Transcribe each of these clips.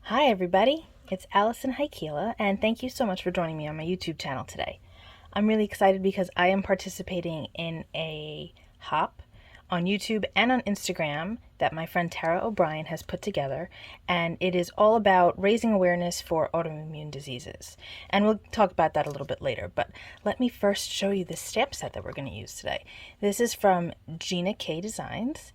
Hi everybody, it's Allison Haikila, and thank you so much for joining me on my YouTube channel today. I'm really excited because I am participating in a hop on YouTube and on Instagram that my friend Tara O'Brien has put together, and it is all about raising awareness for autoimmune diseases. And we'll talk about that a little bit later, but let me first show you this stamp set that we're going to use today. This is from Gina K Designs,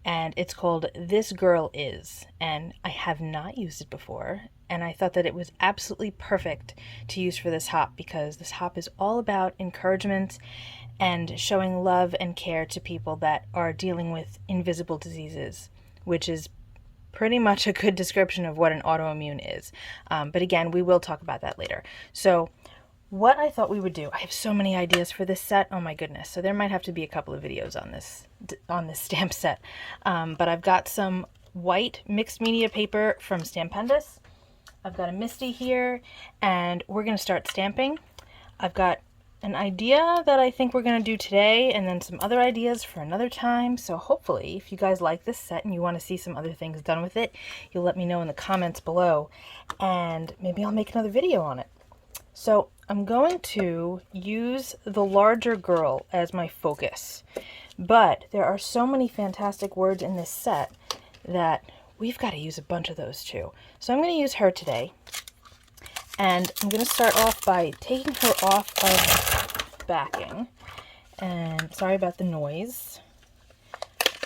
and it's called This Girl Is, and I have not used it before, and I thought that it was absolutely perfect to use for this hop because this hop is all about encouragement and showing love and care to people that are dealing with invisible diseases, which is pretty much a good description of what an autoimmune is. But again, we will talk about that later. So what I thought we would do, I have so many ideas for this set, oh my goodness, so there might have to be a couple of videos on this stamp set. But I've got some white mixed media paper from Stampendous. I've got a Misty here, and we're going to start stamping. I've got an idea that I think we're going to do today, and then some other ideas for another time. So hopefully, if you guys like this set and you want to see some other things done with it, you'll let me know in the comments below, and maybe I'll make another video on it. So I'm going to use the larger girl as my focus, but there are so many fantastic words in this set that we've got to use a bunch of those too. So I'm going to use her today, and I'm going to start off by taking her off of backing, and sorry about the noise.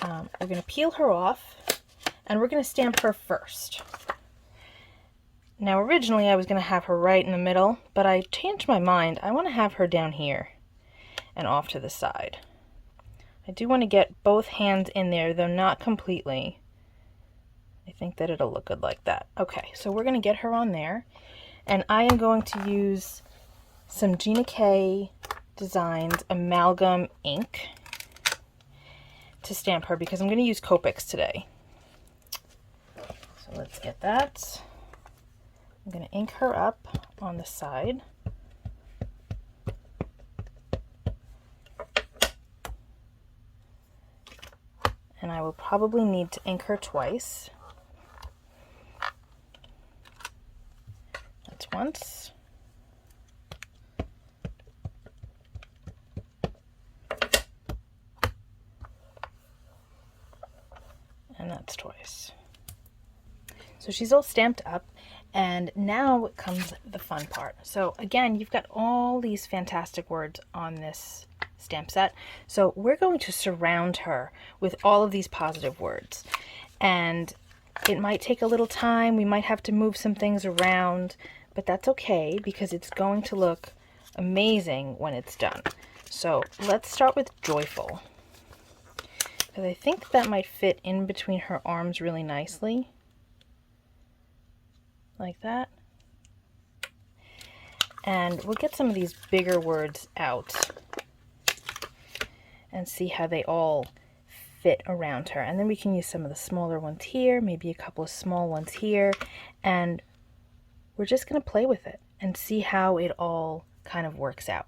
We're going to peel her off, and we're going to stamp her first. Now originally I was going to have her right in the middle, but I changed my mind. I want to have her down here and off to the side. I do want to get both hands in there, though not completely. I think that it'll look good like that. Okay, so we're going to get her on there, and I am going to use some Gina K Designs Amalgam ink to stamp her because I'm going to use Copics today. So let's get that. I'm going to ink her up on the side. And I will probably need to ink her twice. That's once. And that's twice. So she's all stamped up. And now comes the fun part. So again, you've got all these fantastic words on this stamp set. So we're going to surround her with all of these positive words. And it might take a little time. We might have to move some things around, but that's okay because it's going to look amazing when it's done. So let's start with joyful, because I think that might fit in between her arms really nicely. Like that. And we'll get some of these bigger words out and see how they all fit around her. And then we can use some of the smaller ones here, maybe a couple of small ones here, and we're just going to play with it and see how it all kind of works out.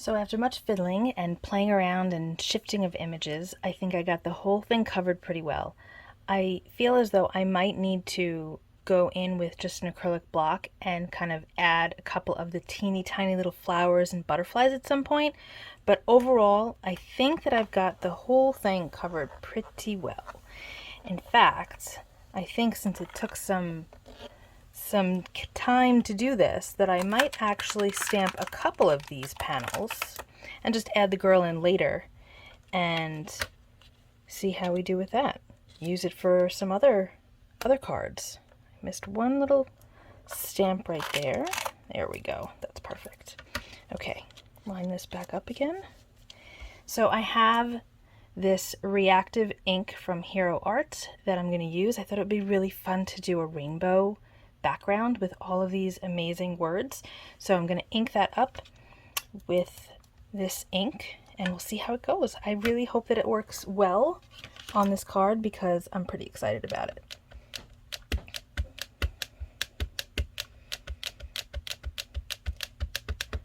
So after much fiddling and playing around and shifting of images, I think I got the whole thing covered pretty well. I feel as though I might need to go in with just an acrylic block and kind of add a couple of the teeny tiny little flowers and butterflies at some point, but overall I think that I've got the whole thing covered pretty well. In fact, I think since it took some time to do this, that I might actually stamp a couple of these panels and just add the girl in later and see how we do with that. Use it for some other cards. I missed one little stamp right there. There we go. That's perfect. Okay, line this back up again. So I have this reactive ink from Hero Art that I'm going to use. I thought it would be really fun to do a rainbow background with all of these amazing words. So I'm going to ink that up with this ink and we'll see how it goes. I really hope that it works well on this card because I'm pretty excited about it.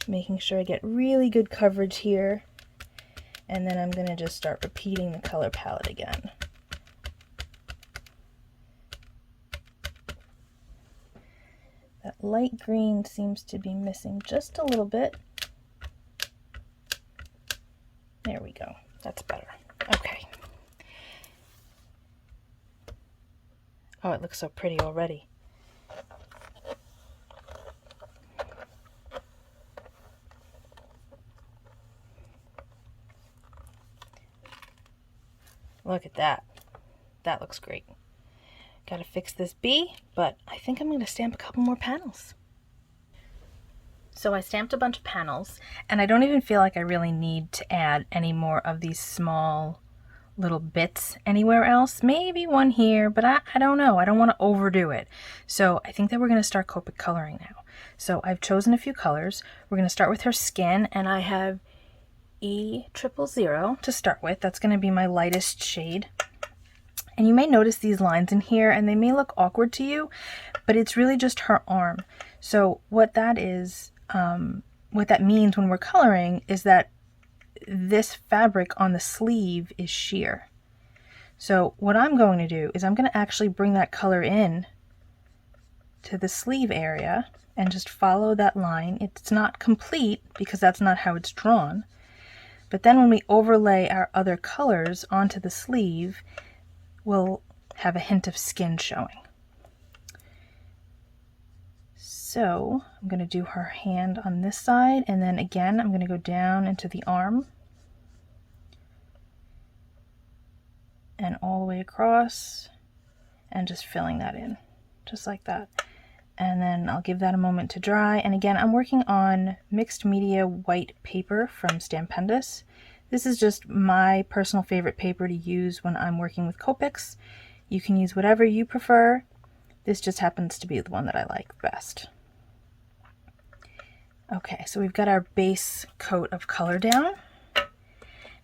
Making sure I get really good coverage here, and then I'm going to just start repeating the color palette again. That light green seems to be missing just a little bit. There we go. That's better. Okay. Oh, it looks so pretty already. Look at that. That looks great. Gotta fix this bee, but I think I'm going to stamp a couple more panels. So I stamped a bunch of panels, and I don't even feel like I really need to add any more of these small little bits anywhere else. Maybe one here, but I don't know. I don't want to overdo it. So I think that we're going to start Copic coloring now. So I've chosen a few colors. We're going to start with her skin, and I have E000 to start with. That's going to be my lightest shade. And you may notice these lines in here, and they may look awkward to you, but it's really just her arm. So what that is, what that means when we're coloring is that this fabric on the sleeve is sheer. So what I'm going to do is I'm going to actually bring that color in to the sleeve area and just follow that line. It's not complete because that's not how it's drawn. But then when we overlay our other colors onto the sleeve, we'll have a hint of skin showing. So I'm going to do her hand on this side, and then again I'm going to go down into the arm and all the way across and just filling that in just like that. And then I'll give that a moment to dry. And again, I'm working on mixed media white paper from Stampendous. This is just my personal favorite paper to use when I'm working with Copics. You can use whatever you prefer. This just happens to be the one that I like best. Okay, so we've got our base coat of color down.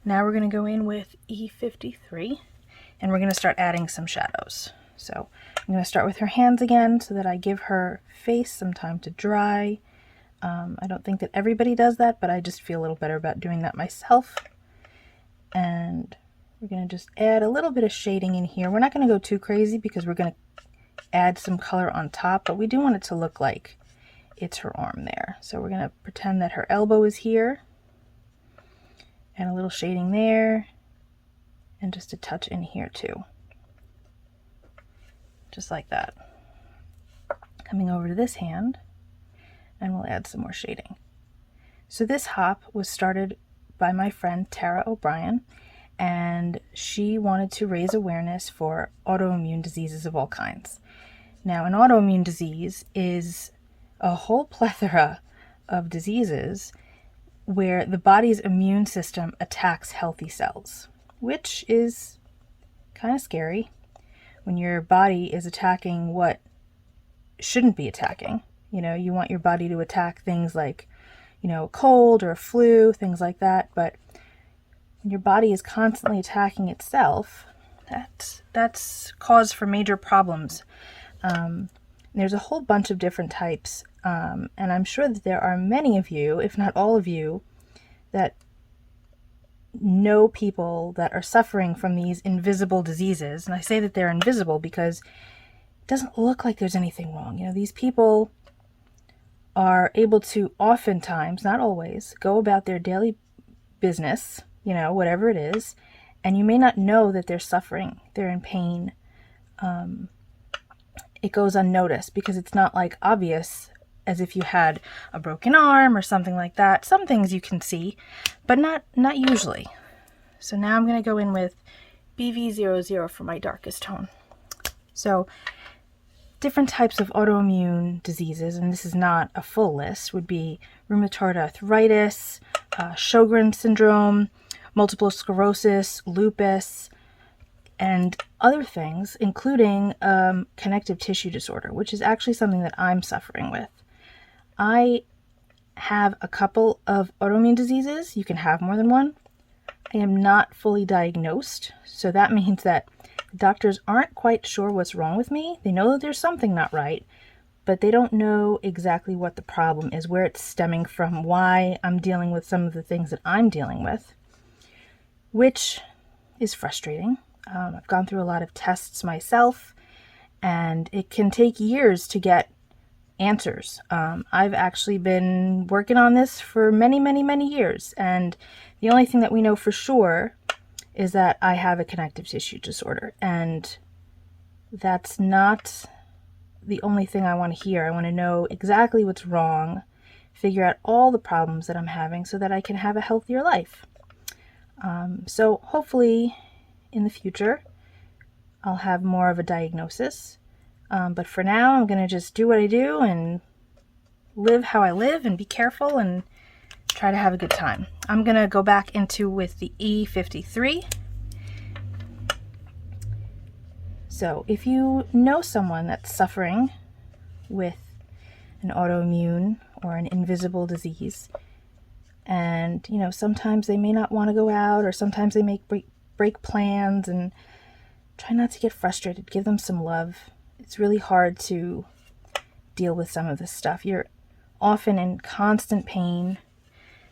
Now we're going to go in with E53 and we're going to start adding some shadows. So I'm going to start with her hands again so that I give her face some time to dry. I don't think that everybody does that, but I just feel a little better about doing that myself. And we're going to just add a little bit of shading in here. We're not going to go too crazy because we're going to add some color on top, but we do want it to look like it's her arm there. So we're going to pretend that her elbow is here, and a little shading there, and just a touch in here too. Just like that. Coming over to this hand, and we'll add some more shading. So this hop was started by my friend Tara O'Brien, and she wanted to raise awareness for autoimmune diseases of all kinds. Now, an autoimmune disease is a whole plethora of diseases where the body's immune system attacks healthy cells, which is kind of scary when your body is attacking what shouldn't be attacking. You know, you want your body to attack things like, you know, cold or flu, things like that, but when your body is constantly attacking itself, that's cause for major problems. There's a whole bunch of different types, and I'm sure that there are many of you, if not all of you, that know people that are suffering from these invisible diseases. And I say that they're invisible because it doesn't look like there's anything wrong. You know, these people are able to oftentimes, not always, go about their daily business, you know, whatever it is, and you may not know that they're suffering, they're in pain. It goes unnoticed because it's not like obvious as if you had a broken arm or something like that. Some things you can see, but not usually. So now I'm going to go in with BV00 for my darkest tone. So different types of autoimmune diseases, and this is not a full list, would be rheumatoid arthritis, Sjogren's syndrome, multiple sclerosis, lupus, and other things, including connective tissue disorder, which is actually something that I'm suffering with. I have a couple of autoimmune diseases. You can have more than one. I am not fully diagnosed, so that means that doctors aren't quite sure what's wrong with me. They know that there's something not right, but they don't know exactly what the problem is, where it's stemming from, why I'm dealing with some of the things that I'm dealing with, which is frustrating. I've gone through a lot of tests myself, and it can take years to get answers. I've actually been working on this for many, many, many years, and the only thing that we know for sure is that I have a connective tissue disorder, and that's not the only thing I want to hear. I want to know exactly what's wrong, figure out all the problems that I'm having so that I can have a healthier life. So hopefully in the future I'll have more of a diagnosis. But for now, I'm going to just do what I do and live how I live and be careful and try to have a good time. I'm going to go back into with the E53. So if you know someone that's suffering with an autoimmune or an invisible disease, and, you know, sometimes they may not want to go out, or sometimes they make break plans, and try not to get frustrated. Give them some love. It's really hard to deal with some of this stuff. You're often in constant pain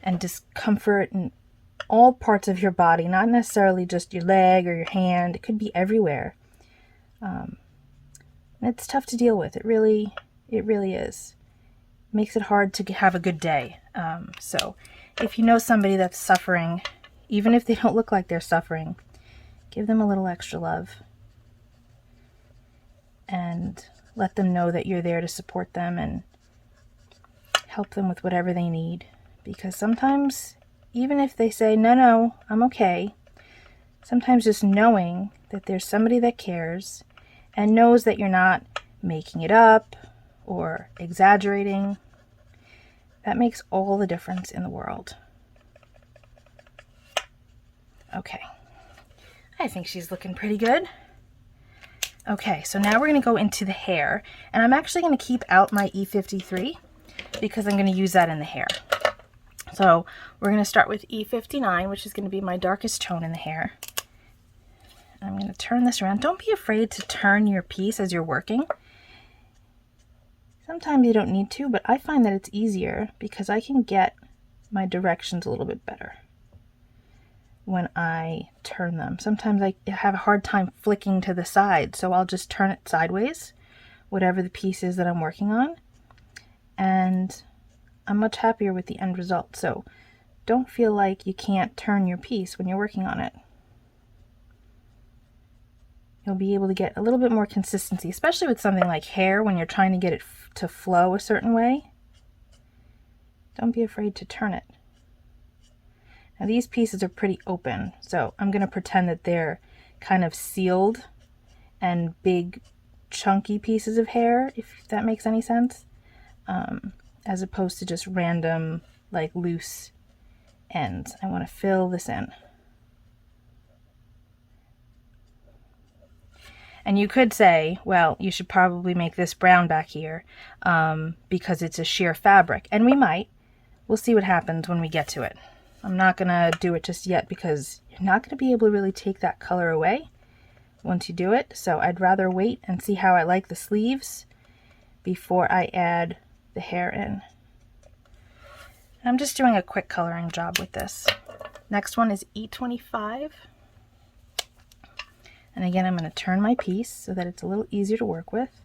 and discomfort in all parts of your body, not necessarily just your leg or your hand. It could be everywhere. It's tough to deal with. It really is. It makes it hard to have a good day. So if you know somebody that's suffering, even if they don't look like they're suffering, give them a little extra love. And let them know that you're there to support them and help them with whatever they need. Because sometimes, even if they say, no, I'm okay, sometimes just knowing that there's somebody that cares and knows that you're not making it up or exaggerating, that makes all the difference in the world. Okay, I think she's looking pretty good. Okay, so now we're going to go into the hair, and I'm actually going to keep out my E53 because I'm going to use that in the hair. So we're going to start with E59, which is going to be my darkest tone in the hair. I'm going to turn this around. Don't be afraid to turn your piece as you're working. Sometimes you don't need to, but I find that it's easier because I can get my directions a little bit better when I turn them. Sometimes I have a hard time flicking to the side, so I'll just turn it sideways, whatever the piece is that I'm working on, and I'm much happier with the end result. So don't feel like you can't turn your piece when you're working on it. You'll be able to get a little bit more consistency, especially with something like hair when you're trying to get it to flow a certain way. Don't be afraid to turn it. Now these pieces are pretty open, so I'm going to pretend that they're kind of sealed and big chunky pieces of hair, if that makes any sense, as opposed to just random, like, loose ends. I want to fill this in. And you could say, well, you should probably make this brown back here because it's a sheer fabric, and we might. We'll see what happens when we get to it. I'm not going to do it just yet because you're not going to be able to really take that color away once you do it. So I'd rather wait and see how I like the sleeves before I add the hair in. I'm just doing a quick coloring job with this. Next one is E25. And again, I'm going to turn my piece so that it's a little easier to work with.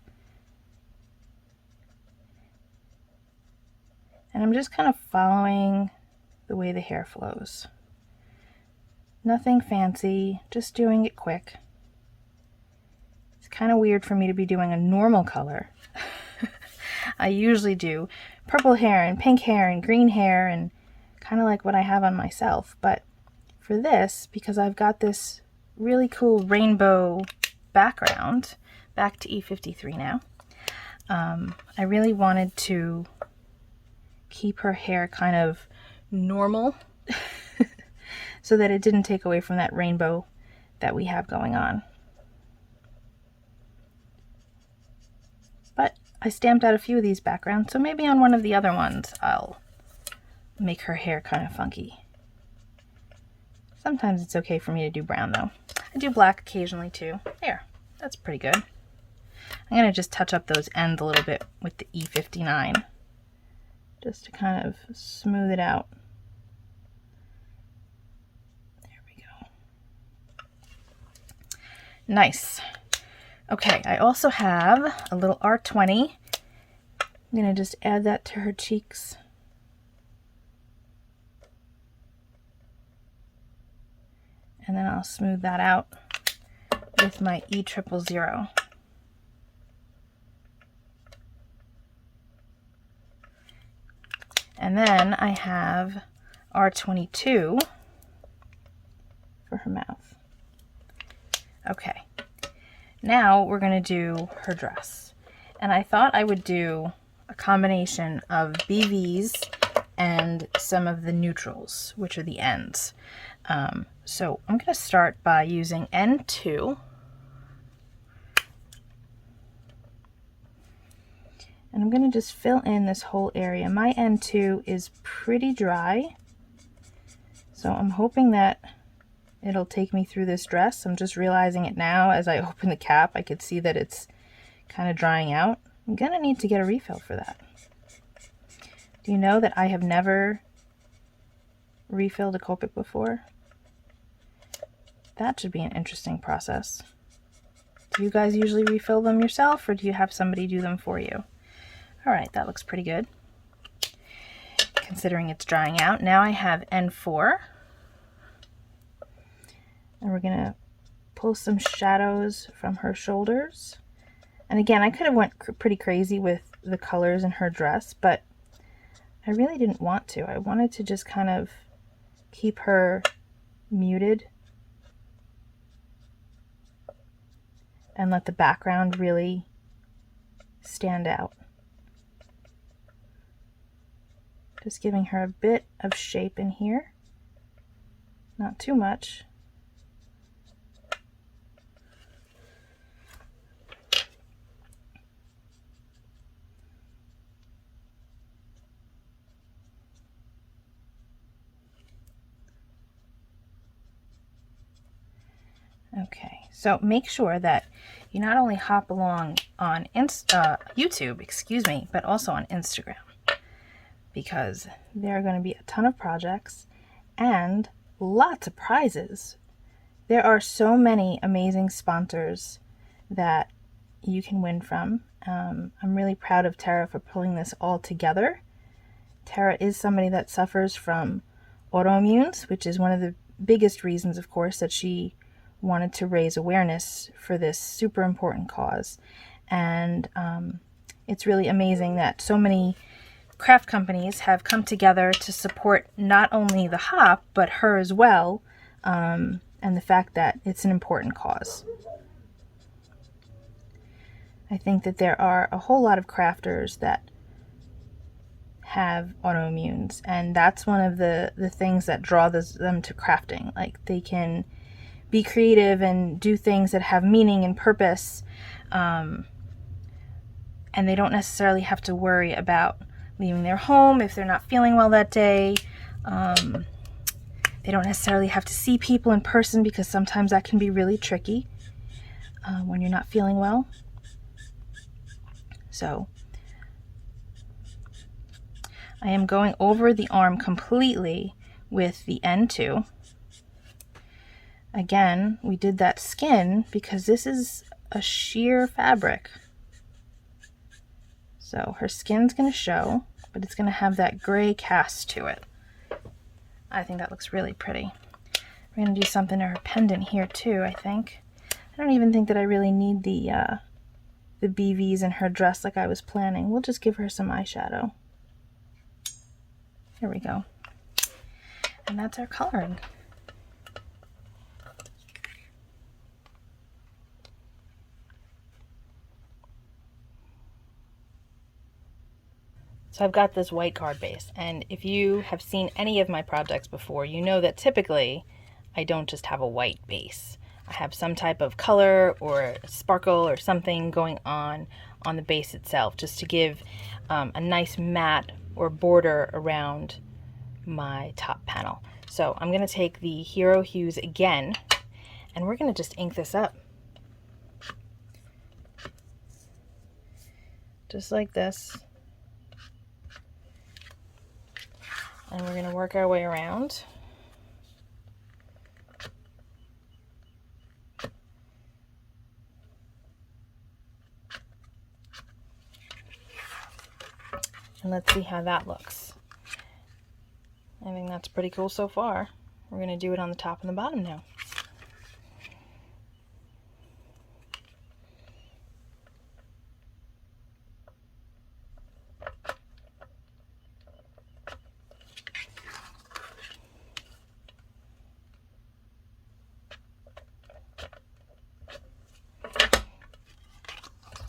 And I'm just kind of following the way the hair flows. Nothing fancy, just doing it quick. It's kind of weird for me to be doing a normal color. I usually do purple hair and pink hair and green hair and kind of like what I have on myself. But for this, because I've got this really cool rainbow background, back to E53 now, I really wanted to keep her hair kind of normal so that it didn't take away from that rainbow that we have going on. But I stamped out a few of these backgrounds, so maybe on one of the other ones I'll make her hair kind of funky. Sometimes it's okay for me to do brown though. I do black occasionally too. There, that's pretty good. I'm going to just touch up those ends a little bit with the E59 just to kind of smooth it out. There we go. Nice. Okay, I also have a little R20. I'm going to just add that to her cheeks. And then I'll smooth that out with my E000. And then I have R22 for her mouth. Okay, now we're going to do her dress. And I thought I would do a combination of BVs and some of the neutrals, which are the ends. So I'm going to start by using N2. And I'm going to just fill in this whole area. My N2 is pretty dry, so I'm hoping that it'll take me through this dress. I'm just realizing it now as I open the cap. I could see that it's kind of drying out. I'm going to need to get a refill for that. Do you know that I have never refilled a Copic before? That should be an interesting process. Do you guys usually refill them yourself, or do you have somebody do them for you? All right, that looks pretty good, considering it's drying out. Now I have N4, and we're gonna pull some shadows from her shoulders. And again, I could have went pretty crazy with the colors in her dress, but I really didn't want to. I wanted to just kind of keep her muted and let the background really stand out. Just giving her a bit of shape in here, not too much. Okay, so make sure that you not only hop along on YouTube, excuse me, but also on Instagram, because there are going to be a ton of projects and lots of prizes. There are so many amazing sponsors that you can win from. I'm really proud of Tara for pulling this all together. Tara is somebody that suffers from autoimmunes, which is one of the biggest reasons, of course, that she wanted to raise awareness for this super important cause. And it's really amazing that so many craft companies have come together to support not only the hop, but her as well, and the fact that it's an important cause. I think that there are a whole lot of crafters that have autoimmunes, and that's one of the things that draw them to crafting. Like, they can be creative and do things that have meaning and purpose, and they don't necessarily have to worry about leaving their home if they're not feeling well that day. They don't necessarily have to see people in person, because sometimes that can be really tricky when you're not feeling well. So I am going over the arm completely with the N2. Again, we did that skin because this is a sheer fabric. So her skin's going to show, but it's going to have that gray cast to it. I think that looks really pretty. We're going to do something to her pendant here too, I think. I don't even think that I really need the BVs in her dress like I was planning. We'll just give her some eyeshadow. There we go. And that's our coloring. So I've got this white card base, and if you have seen any of my projects before, you know that typically I don't just have a white base. I have some type of color or sparkle or something going on the base itself, just to give a nice matte or border around my top panel. So I'm going to take the Hero Hues again, and we're going to just ink this up. Just like this. And we're going to work our way around. And let's see how that looks. I think that's pretty cool so far. We're going to do it on the top and the bottom now.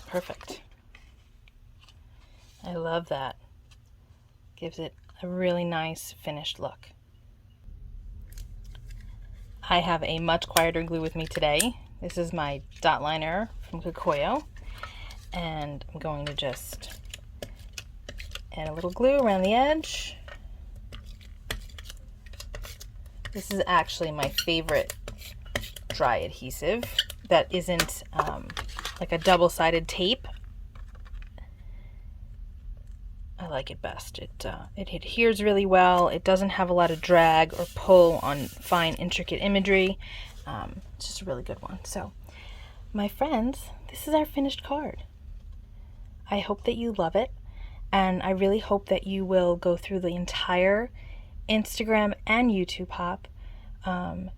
Perfect. I love that. Gives it a really nice finished look. I have a much quieter glue with me today. This is my dot liner from Kokoyo, and I'm going to just add a little glue around the edge. This is actually my favorite dry adhesive that isn't like a double-sided tape. I like it best. It adheres really well. It doesn't have a lot of drag or pull on fine, intricate imagery. It's just a really good one. So, my friends, this is our finished card. I hope that you love it, and I really hope that you will go through the entire Instagram and YouTube hop.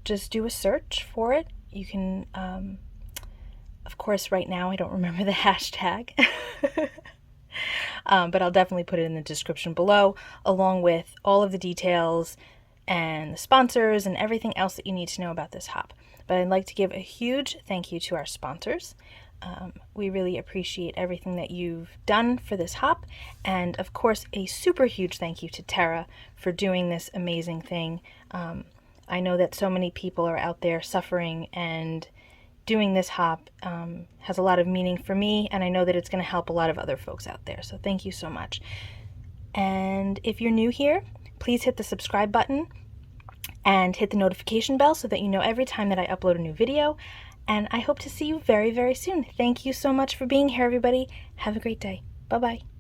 Just do a search for it. You can, of course, right now I don't remember the hashtag. But I'll definitely put it in the description below, along with all of the details and the sponsors and everything else that you need to know about this hop. But I'd like to give a huge thank you to our sponsors. We really appreciate everything that you've done for this hop, and of course a super huge thank you to Tara for doing this amazing thing. I know that so many people are out there suffering, and doing this hop has a lot of meaning for me, and I know that it's going to help a lot of other folks out there. So thank you so much. And if you're new here, please hit the subscribe button and hit the notification bell so that you know every time that I upload a new video. And I hope to see you very, very soon. Thank you so much for being here, everybody. Have a great day. Bye-bye.